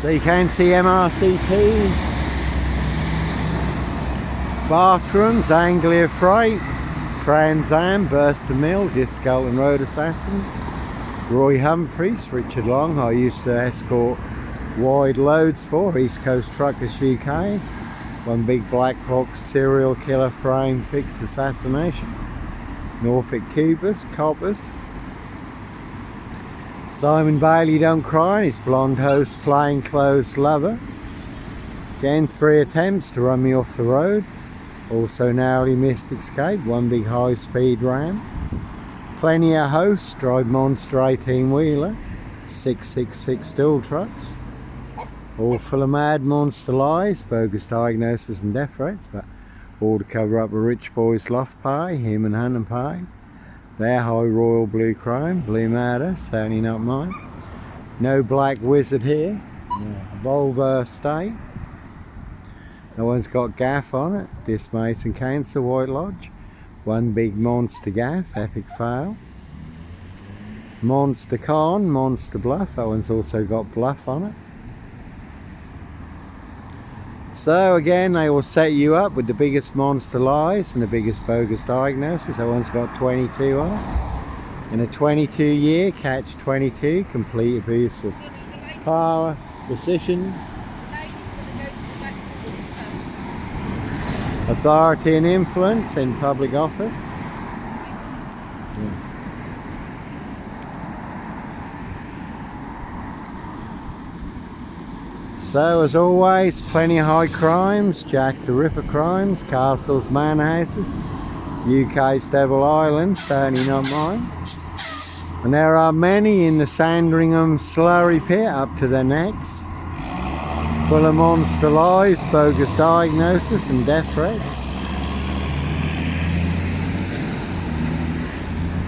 So you can see MRCP, bathrooms, Anglia Freight, Trans Am, Burst the Mill, Disco and Road Assassins, Roy Humphreys, Richard Long, I used to escort wide loads for East Coast Truckers UK, one big black box serial killer frame fixed assassination, Norfolk Cubers, Cobbers, Simon Bailey Don't Cry and his blonde host plainclothes lover, again 3 attempts to run me off the road, also narrowly missed escape, one big high speed ram, plenty of hosts, drive monster 18 wheeler, 666 dual trucks, all full of mad monster lies, bogus diagnoses and death threats, but all to cover up a rich boy's loft pie, him and Hannah pie, their high royal blue chrome, blue matter, certainly not mine. No black wizard here, Volvo state. No one's got Gaffe on it, Diss Mason Cancer, White Lodge, one big monster Gaffe, epic fail. Monster Con, Monster Bluff, that one's also got Bluff on it. So again, they will set you up with the biggest monster lies and the biggest bogus diagnosis. That one's got 22 on it. In a 22 year, catch 22, complete abuse of power, precision, authority and influence in public office. So as always, plenty of high crimes, Jack the Ripper crimes, castles, manhouses, UK's Devil Island, certainly not mine. And there are many in the Sandringham slurry pit up to their necks, full of monster lies, bogus diagnosis and death threats.